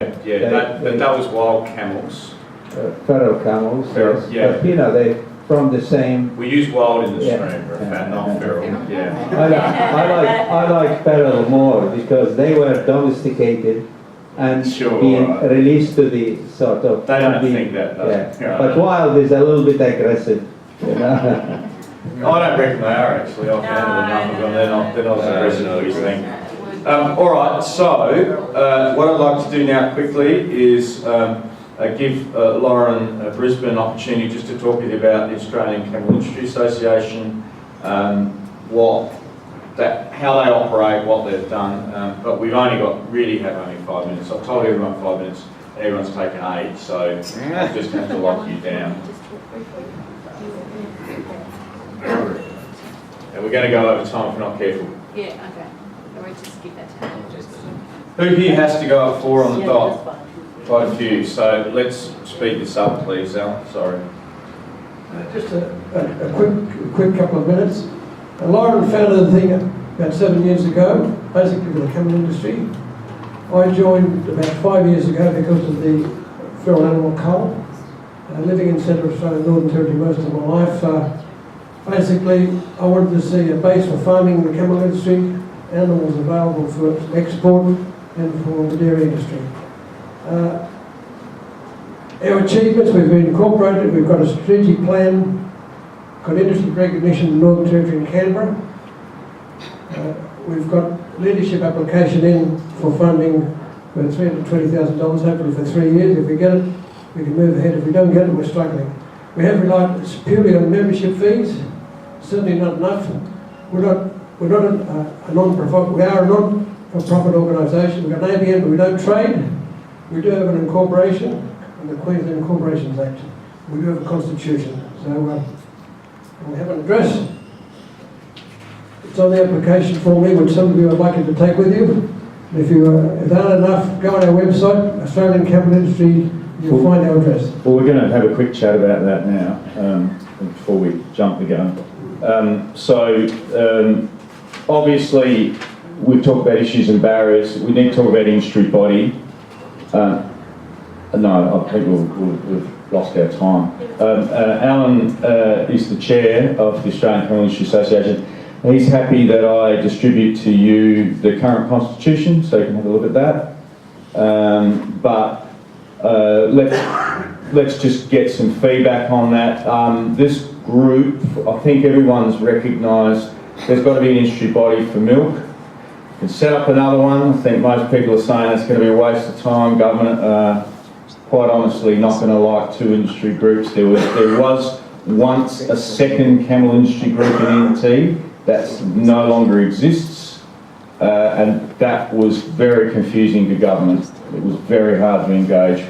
Yeah, that was wild camels. Feral camels, Feral, yes. yeah. But you know, they from the same. We use wild in the Yeah. stream, not feral. Yeah. I like feral more because they were domesticated and Sure, being right. released to the sort of. They don't think that, though. Yeah. Yeah. But wild is a little bit aggressive. You know? I don't reckon they are actually. I've handled enough of them. They're not as aggressive as we think. All right. So what I'd like to do now quickly is give Lauren Brisbane an opportunity just to talk with you about the Australian Camel Industry Association, how they operate, what they've done. But we've only only 5 minutes. I've told everyone 5 minutes. Everyone's taken 8, so I'll just have to lock you down. And we're going to go over time if we're not careful. Yeah, okay. Can we just skip that time? Who here has to go up 4 on the dot? Quite a few, so let's speed this up, please, Al. Sorry. Just a quick couple of minutes. Lauren founded the thing about 7 years ago, basically for the camel industry. I joined about 5 years ago because of the feral animal cull. Living in Central Australia, Northern Territory most of my life, basically I wanted to see a base for farming in the camel industry, animals available for export and for the dairy industry. Our achievements, we've been incorporated, we've got a strategic plan, got industry recognition in Northern Territory and Canberra. We've got leadership application in for funding for $320,000, hopefully for 3 years. If we get it, we can move ahead. If we don't get it, we're struggling. We have relied purely on membership fees, certainly not enough. We're not a non-profit, we are a non-for-profit organisation. We've got an ABN, but we don't trade. We do have an incorporation, and the Queensland Incorporations Act. We do have a constitution. So we have an address. It's on the application form here, which some of you are likely to take with you. If there aren't enough, go on our website, Australian Camel Industry, you'll find our address. Well, we're going to have a quick chat about that now, before we jump the gun. Obviously, we've talked about issues and barriers. We need to talk about industry body. No, I think we've lost our time. Alan is the chair of the Australian Camel Industry Association. He's happy that I distribute to you the current constitution, so you can have a look at that. Let's just get some feedback on that. This group, I think everyone's recognised there's got to be an industry body for milk. You can set up another one. I think most people are saying it's going to be a waste of time. Government quite honestly not going to like 2 industry groups. There was once a second camel industry group in NT that no longer exists, and that was very confusing to government. It was very hard to engage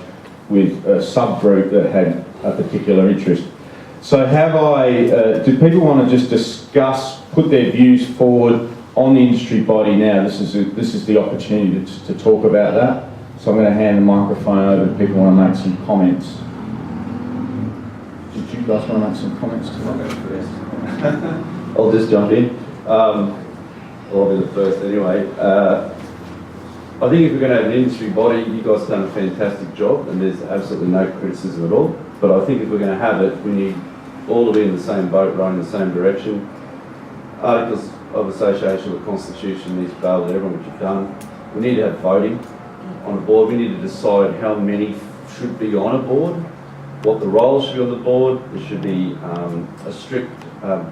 with a subgroup that had a particular interest. So do people want to just discuss, put their views forward on the industry body now? This is the opportunity to talk about that. So I'm going to hand the microphone over to people who want to make some comments. Did you guys want to make some comments tonight? I'll just jump in. I'll be the first anyway. I think if we're going to have an industry body, you guys have done a fantastic job and there's absolutely no criticism at all. But I think if we're going to have it, we need all to be in the same boat, rowing in the same direction. Articles of Association with the Constitution needs to bail at everyone, which you've done. We need to have voting on a board. We need to decide how many should be on a board, what the roles should be on the board. There should be a strict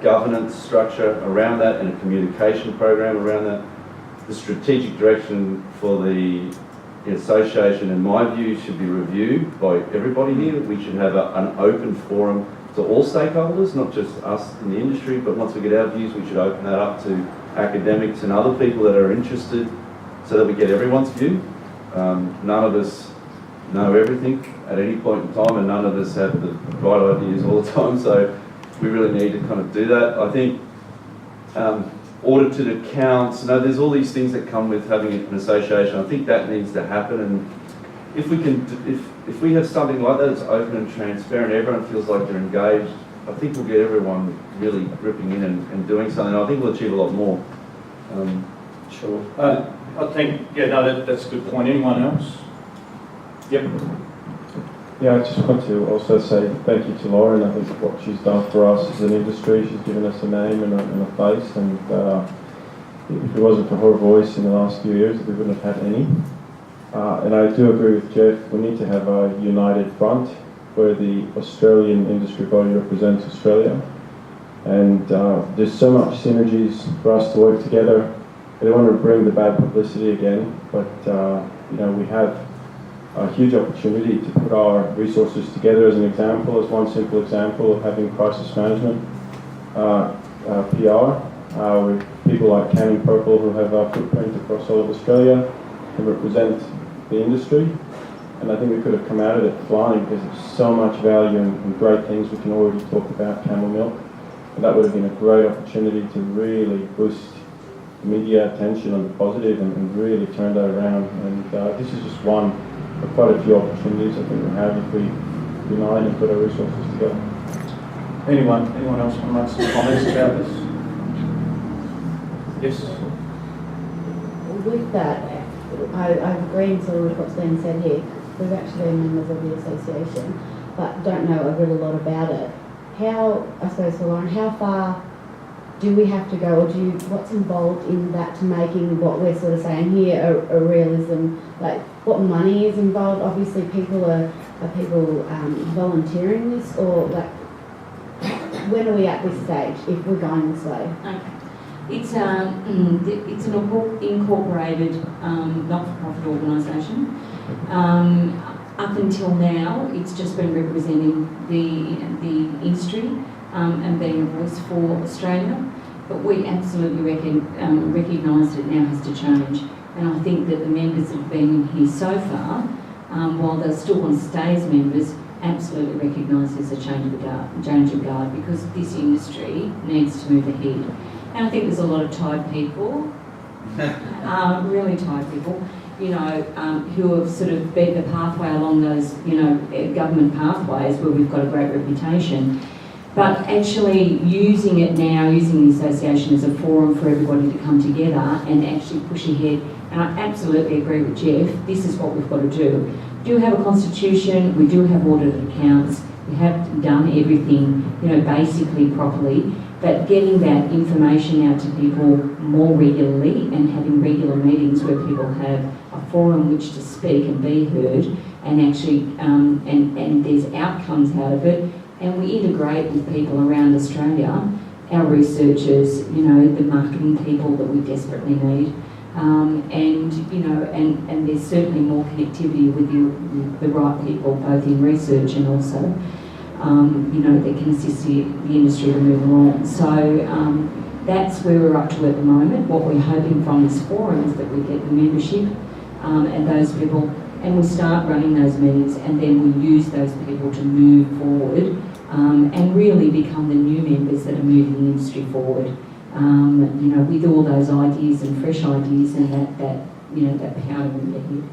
governance structure around that and a communication program around that. The strategic direction for the association, in my view, should be reviewed by everybody here. We should have an open forum to all stakeholders, not just us in the industry, but once we get our views, we should open that up to academics and other people that are interested so that we get everyone's view. None of us know everything at any point in time, and none of us have the right ideas all the time, so we really need to kind of do that. I think audited accounts, there's all these things that come with having an association. I think that needs to happen, and if we have something like that that's open and transparent, everyone feels like they're engaged, I think we'll get everyone really gripping in and doing something. I think we'll achieve a lot more. Sure. I think, that's a good point. Anyone else? Yep. Yeah, I just want to also say thank you to Lauren. I think what she's done for us as an industry, she's given us a name and a face, and if it wasn't for her voice in the last few years, we wouldn't have had any. And I do agree with Jeff, we need to have a united front where the Australian industry body represents Australia. And there's so much synergies for us to work together. I don't want to bring the bad publicity again, but you know, we have a huge opportunity to put our resources together as an example, as one simple example of having crisis management PR with people like Camel who have a footprint across all of Australia and represent the industry. And I think we could have come out of it flying because there's so much value and great things we can already talk about camel milk. And that would have been a great opportunity to really boost media attention on the positive and really turn that around. And this is just one of quite a few opportunities I think we have if we unite and put our resources together. Anyone else want to make some comments about this? Yes. With that, I've agreed sort of with what's being said here. We've actually been members of the association, but don't know a really lot about it. How, I suppose for Lauren, how far do we have to go, or what's involved in that to making what we're sort of saying here a realism? Like, what money is involved? Obviously, are people volunteering this, or like, when are we at this stage if we're going this way? Okay. It's an incorporated not-for-profit organisation. Up until now, it's just been representing the industry and being a voice for Australia. But we absolutely recognise that it now has to change. And I think that the members that have been in here so far, while they still want to stay as members, absolutely recognise there's a change of guard because this industry needs to move ahead. And I think there's a lot of tired people, really tired people, you know, who have sort of beat the pathway along those, you know, government pathways where we've got a great reputation. But actually using it now, using the association as a forum for everybody to come together and actually push ahead. And I absolutely agree with Jeff, this is what we've got to do. We do have a constitution, we do have audited accounts, we have done everything, you know, basically properly. But getting that information out to people more regularly and having regular meetings where people have a forum which to speak and be heard and actually, and there's outcomes out of it, and we integrate with people around Australia, our researchers, you know, the marketing people that we desperately need, and, you know, and there's certainly more connectivity with the right people, both in research and also you know, that can assist the industry to move along. So that's where we're up to at the moment. What we're hoping from this forum is that we get the membership and those people, and we start running those meetings, and then we use those people to move forward and really become the new members that are moving the industry forward. You know, with all those ideas and fresh ideas and that you know, that power to move ahead.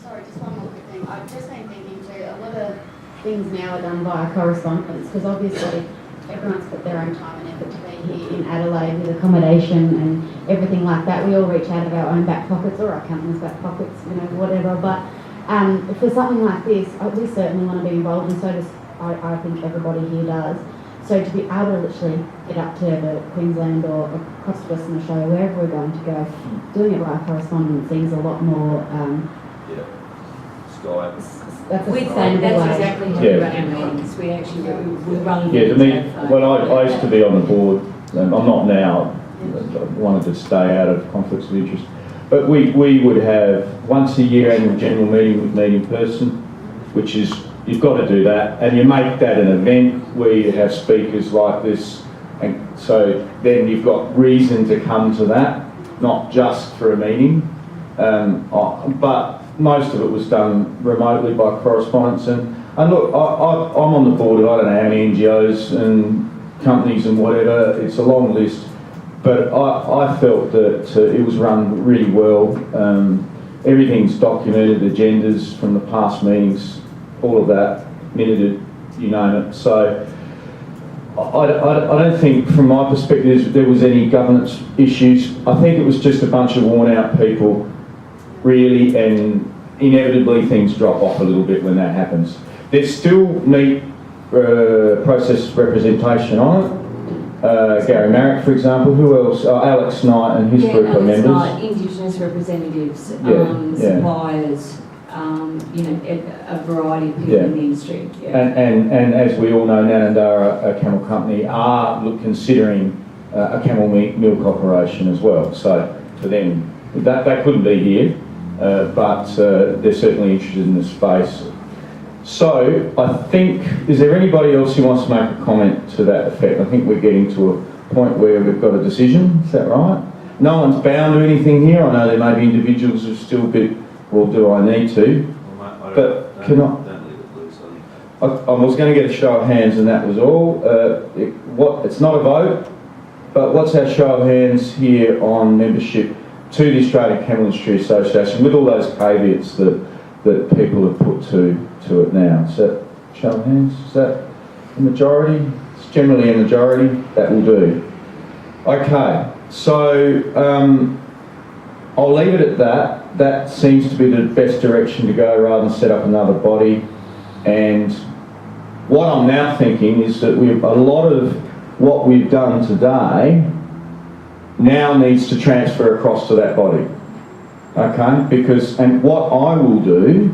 Sorry, just one more quick thing. I've just been thinking too, a lot of things now are done via correspondence, because obviously everyone's put their own time and effort to be here in Adelaide with accommodation and everything like that. We all reach out of our own back pockets or our company's back pockets, you know, whatever. But for something like this, we certainly want to be involved, and so does I think everybody here does. So to be able to literally get up to Queensland or across to Western Australia, wherever we're going to go, doing it via correspondence seems a lot more that's a sustainable way. That's exactly how we run our meetings. We actually we run. Yeah, to me, well, I used to be on the board. I'm not now. I wanted to stay out of conflicts of interest. But we would have once a year annual general meeting with meet in person, which is, you've got to do that, and you make that an event where you have speakers like this, and so then you've got reason to come to that, not just for a meeting. But most of it was done remotely by correspondence, and look, I'm on the board of I don't know how many NGOs and companies and whatever. It's a long list, but I felt that it was run really well. Everything's documented, agendas from the past meetings, all of that, minuted, you name it. So I don't think, from my perspective, there was any governance issues. I think it was just a bunch of worn out people, really, and inevitably things drop off a little bit when that happens. There's still meat process representation on it. Gary Marrick, for example. Who else? Alex Knight and his group are members. Knight, Indigenous representatives, suppliers, you know, a variety of people in the industry. Yeah. And as we all know, Nanandara Camel Company are considering a camel milk operation as well. So for them, that couldn't be here, but they're certainly interested in the space. So I think, is there anybody else who wants to make a comment to that effect? I think we're getting to a point where we've got a decision, is that right? No one's bound to anything here. I know there may be individuals who are still a bit, well, do I need to? But can I? Don't leave it loose. I was going to get a show of hands and that was all. It's not a vote, but what's our show of hands here on membership to the Australian Camel Industry Association with all those caveats that people have put to it now? Is that show of hands? Is that a majority? It's generally a majority. That will do. Okay, so I'll leave it at that. That seems to be the best direction to go rather than set up another body. And what I'm now thinking is that a lot of what we've done today now needs to transfer across to that body. Okay, and what I will do,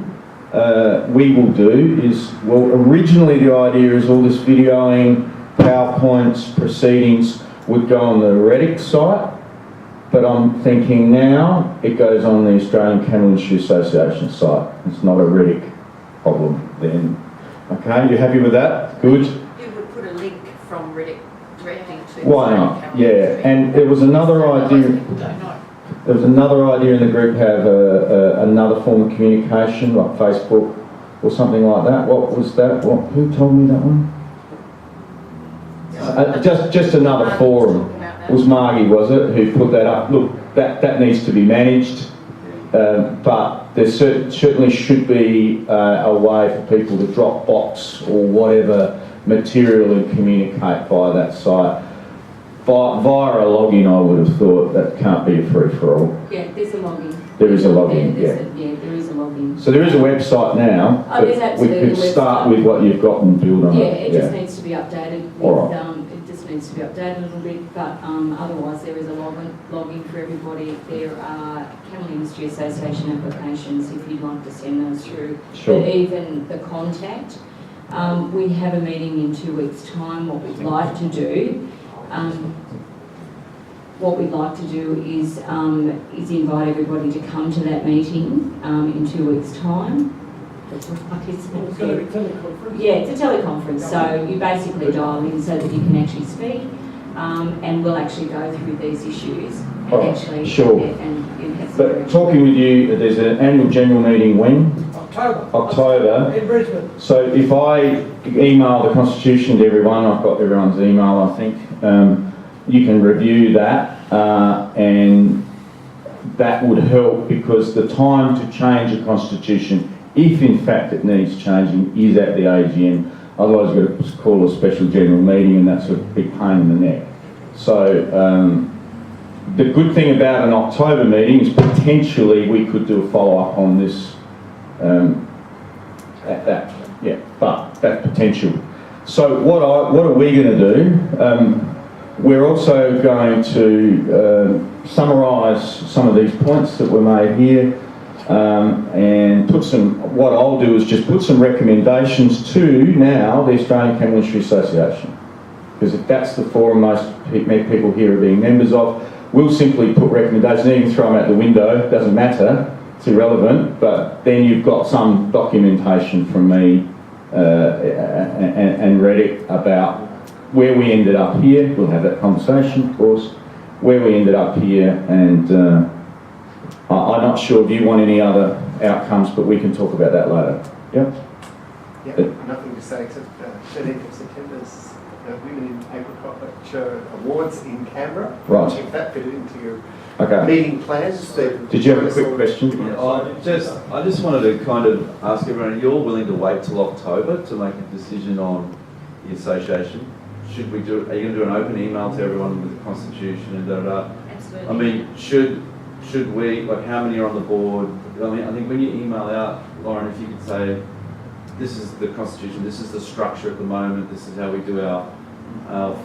we will do is, well, originally the idea is all this videoing, PowerPoints, proceedings would go on the Reddick site, but I'm thinking now it goes on the Australian Camel Industry Association site. It's not a Reddick problem then. Okay, you happy with that? Good. You would put a link from Reddick directly to. Why not? Yeah, and there was another idea. There was another idea in the group have another form of communication, like Facebook or something like that. What was that? Who told me that one? Just another forum. It was Margie, was it, who put that up? Look, that needs to be managed, but there certainly should be a way for people to drop box or whatever material and communicate via that site. Via a login, I would have thought that can't be a free-for-all. Yeah, there's a login. There is a login, there is a login. So there is a website now, Oh, there's absolutely we could start with what you've got and build on it. Yeah, it just needs to be updated. All right. It just needs to be updated a little bit, but otherwise there is a login for everybody. There are Camel Industry Association applications if you'd like to send those through. Sure. But even the contact, we have a meeting in 2 weeks' time. What we'd like to do is invite everybody to come to that meeting in 2 weeks' time. Yeah, it's a teleconference, so you basically dial in so that you can actually speak, and we'll actually go through these issues and actually. Sure. But talking with you, there's an annual general meeting when? October. In Brisbane. So if I email the Constitution to everyone, I've got everyone's email, I think, you can review that, and that would help because the time to change a Constitution, if in fact it needs changing, is at the AGM. Otherwise we've got to call a special general meeting and that's a big pain in the neck. So the good thing about an October meeting is potentially we could do a follow-up on this but that's potential. So what are we going to do? We're also going to summarise some of these points that were made here and what I'll do is just put some recommendations to now the Australian Camel Industry Association, because if that's the forum most people here are being members of, we'll simply put recommendations, even throw them out the window, doesn't matter, it's irrelevant, but then you've got some documentation from me and Reddick about where we ended up here. We'll have that conversation, of course, where we ended up here, and I'm not sure if you want any other outcomes, but we can talk about that later. Yep. Yeah, nothing to say except 13th of September's Women in Agriculture Awards in Canberra. Right. If that fit into your Okay. meeting plans. Did you have a quick question? Yeah, I just wanted to kind of ask everyone, you're willing to wait till October to make a decision on the association? Are you going to do an open email to everyone with the Constitution and da-da-da? Absolutely. I mean, should we, like how many are on the board? I think when you email out, Lauren, if you could say, this is the constitution, this is the structure at the moment, this is how we do our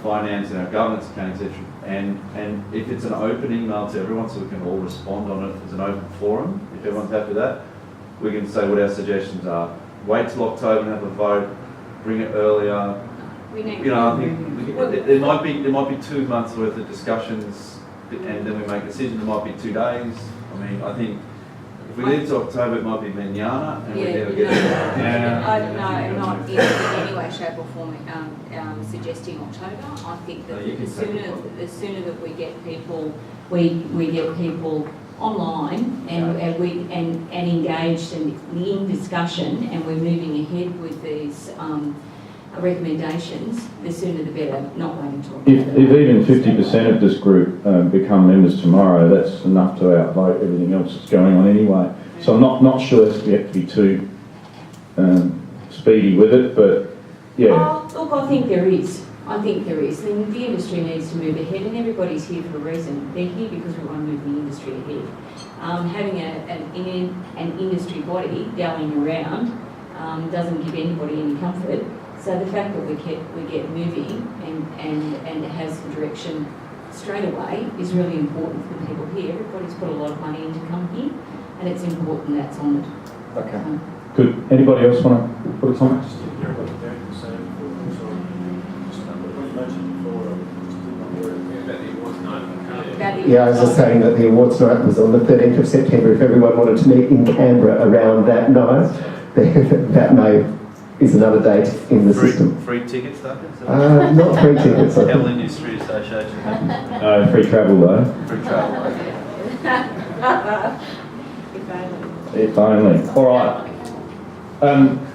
finance and our governance account, etc. And if it's an open email to everyone, so we can all respond on it as an open forum, if everyone's happy with that, we can say what our suggestions are. Wait till October and have a vote, bring it earlier. I think there might be 2 months worth of discussions, and then we make a decision. There might be 2 days. I mean, I think if we leave to October, it might be manana, and we never get it. I'm not in any way, shape or form suggesting October. I think that the sooner that we get people, we get people online and engaged and in discussion, and we're moving ahead with these recommendations, the sooner the better, not waiting till October. If even 50% of this group become members tomorrow, that's enough to outvote everything else that's going on anyway. So I'm not sure we have to be too speedy with it, but yeah. Look, I think there is. And the industry needs to move ahead, and everybody's here for a reason. They're here because we want to move the industry ahead. Having an industry body going around doesn't give anybody any comfort. So the fact that we get moving and it has some direction straight away is really important for the people here. Everybody's put a lot of money into come here, and it's important that's honoured. Okay. Good. Anybody else want to put a comment? Yeah, I was just saying that the awards night was on the 13th of September. If everyone wanted to meet in Canberra around that night, then that is another date in the system. Free tickets, though? Not free tickets. Camel Industry Association. No, free travel though. Free travel, okay. If only. All right.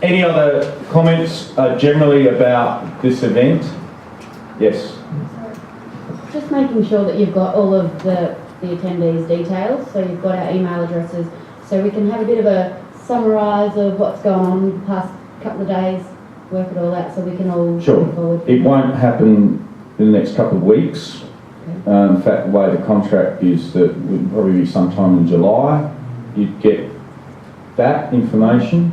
Any other comments generally about this event? Yes. Just making sure that you've got all of the attendees' details, so you've got our email addresses, so we can have a bit of a summarise of what's gone on the past couple of days, work it all out so we can all move forward. It won't happen in the next couple of weeks. Okay. In fact, the way the contract is that it would probably be sometime in July. You'd get that information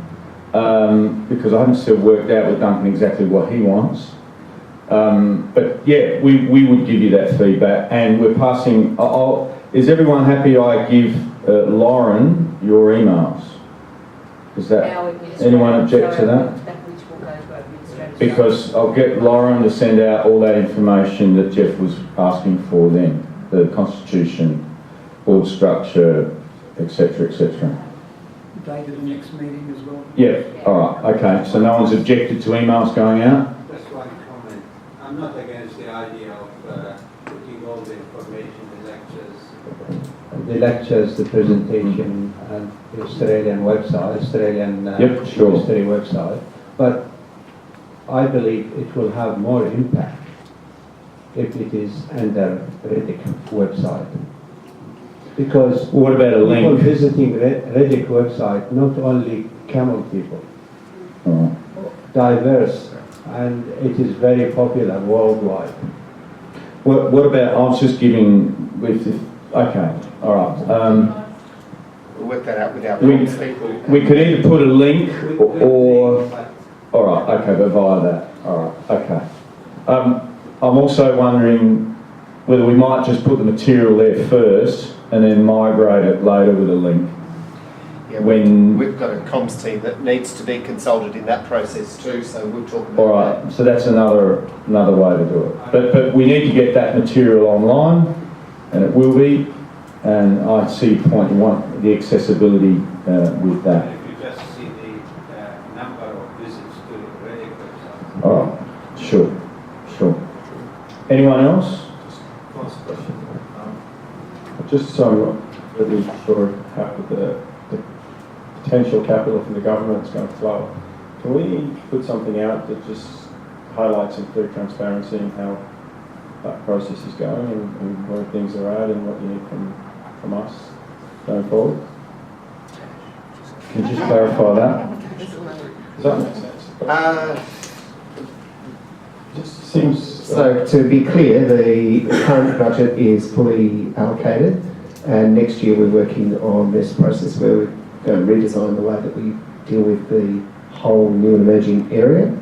because I haven't still worked out with Duncan exactly what he wants. But yeah, we would give you that feedback, and we're passing. Is everyone happy? I give Lauren your emails. Is that anyone object to that? Because I'll get Lauren to send out all that information that Jeff was asking for. Then the constitution, board structure, etc., etc. Date of the next meeting as well. Yeah. All right. Okay. So no one's objected to emails going out. Just one comment. I'm not against the idea of putting all the information, the lectures, the presentation, and the Australian website, Australian history website. But I believe it will have more impact if it is under Redick website. Because what about a link? People visiting Redick website, not only Camel people, diverse, and it is very popular worldwide. What about, I was just giving with the, okay, all right. We'll work that out with our people. We could either put a link or all right, okay, but via that. All right, okay. I'm also wondering whether we might just put the material there first and then migrate it later with a link. Yeah, we've got a comms team that needs to be consulted in that process too, so we'll talk about all right, so that's another way to do it. But we need to get that material online, and it will be. And I see point one, the accessibility with that. If you just see the number of visits to the Redick website. All right, sure. Anyone else? Last question. Just so I'm really sure how the potential capital from the government is going to flow, can we put something out that just highlights and clear transparency in how that process is going and where things are at and what you need from us going forward? Can you just clarify that? Does that make sense? Just seems... So to be clear, the current budget is fully allocated, and next year we're working on this process where redesign the way that we deal with the whole new and emerging area.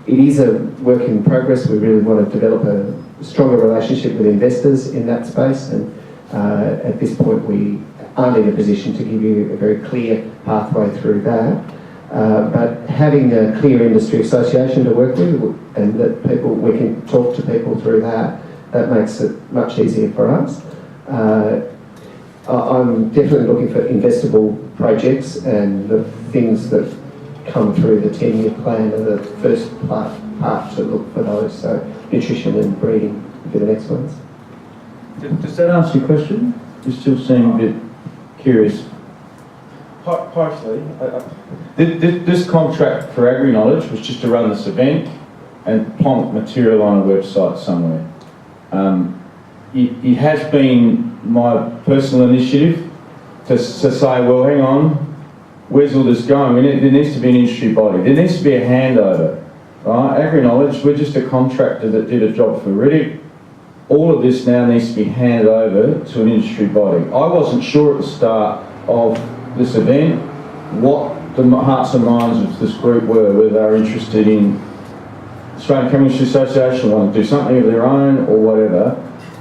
It is a work in progress. We really want to develop a stronger relationship with investors in that space, and at this point we aren't in a position to give you a very clear pathway through that. But having a clear industry association to work with, and that we can talk to people through that makes it much easier for us. I'm definitely looking for investable projects, and the things that come through the 10-year plan are the first part to look for those. So nutrition and breeding would be the next ones. Does that answer your question? You still seem a bit curious. Partially. This contract for AgriKnowledge was just to run this event and plonk material on a website somewhere. It has been my personal initiative to say, well, hang on, where's all this going? There needs to be an industry body. There needs to be a handover. Right? AgriKnowledge, we're just a contractor that did a job for Riddick. All of this now needs to be handed over to an industry body. I wasn't sure at the start of this event what the hearts and minds of this group were, whether they were interested in Australian Camel Industry Association, want to do something of their own or whatever.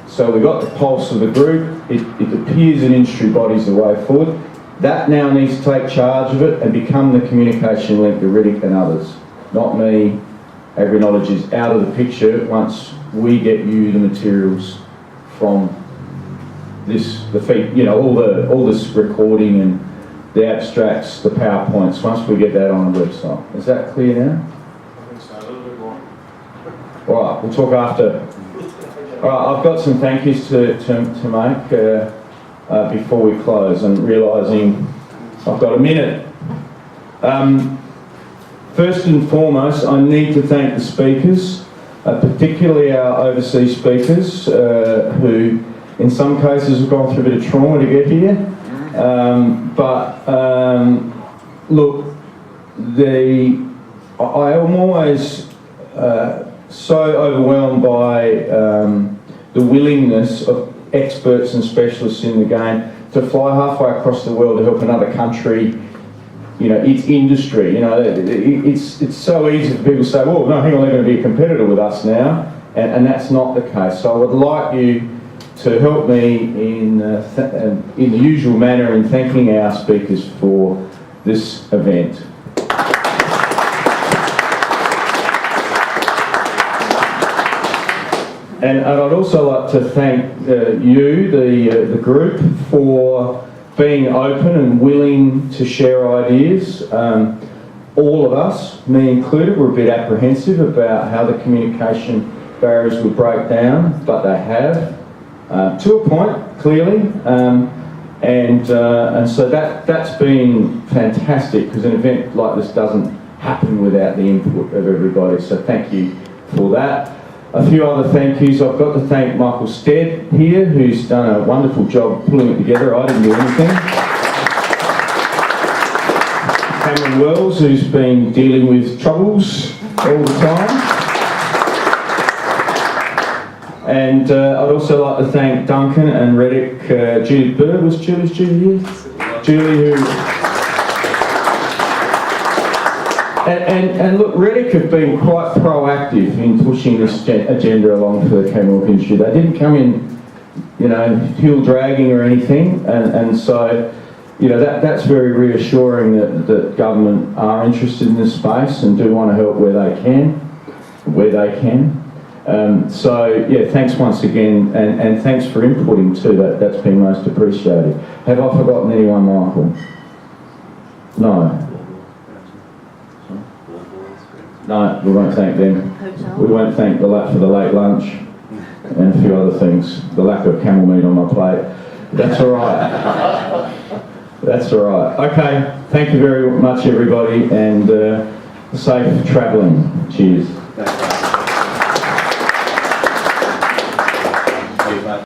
So we got the pulse of the group. It appears an industry body's the way forward. That now needs to take charge of it and become the communication link to Riddick and others. Not me. AgriKnowledge is out of the picture once we get you the materials from this, all this recording and the abstracts, the PowerPoints, once we get that on the website. Is that clear now? I think so, a little bit more. All right, we'll talk after. All right, I've got some thank yous to make before we close, and realising I've got a minute. First and foremost, I need to thank the speakers, particularly our overseas speakers, who in some cases have gone through a bit of trauma to get here. Look, I am always so overwhelmed by the willingness of experts and specialists in the game to fly halfway across the world to help another country, its industry. It's so easy for people to say, well, no, hang on, they're going to be a competitor with us now, and that's not the case. So I would like you to help me in the usual manner in thanking our speakers for this event. And I'd also like to thank you, the group, for being open and willing to share ideas. All of us, me included, were a bit apprehensive about how the communication barriers would break down, but they have. To a point, clearly, and so that's been fantastic, because an event like this doesn't happen without the input of everybody, so thank you for that. A few other thank yous. I've got to thank Michael Stead here, who's done a wonderful job pulling it together. I didn't do anything. Cameron Wells, who's been dealing with troubles all the time. And I'd also like to thank Duncan and Riddick, Julie Bird. Was Julie here? Julie, who... And look, Riddick have been quite proactive in pushing this agenda along for the camel industry. They didn't come in, heel dragging or anything, and so, that's very reassuring that government are interested in this space and do want to help where they can. So yeah, thanks once again, and thanks for inputting too. That's been most appreciated. Have I forgotten anyone, Michael? No. No, we won't thank them. We won't thank the for the late lunch and a few other things. The lack of camel meat on my plate. That's all right. That's all right. Okay. Thank you very much, everybody, and safe travelling. Cheers.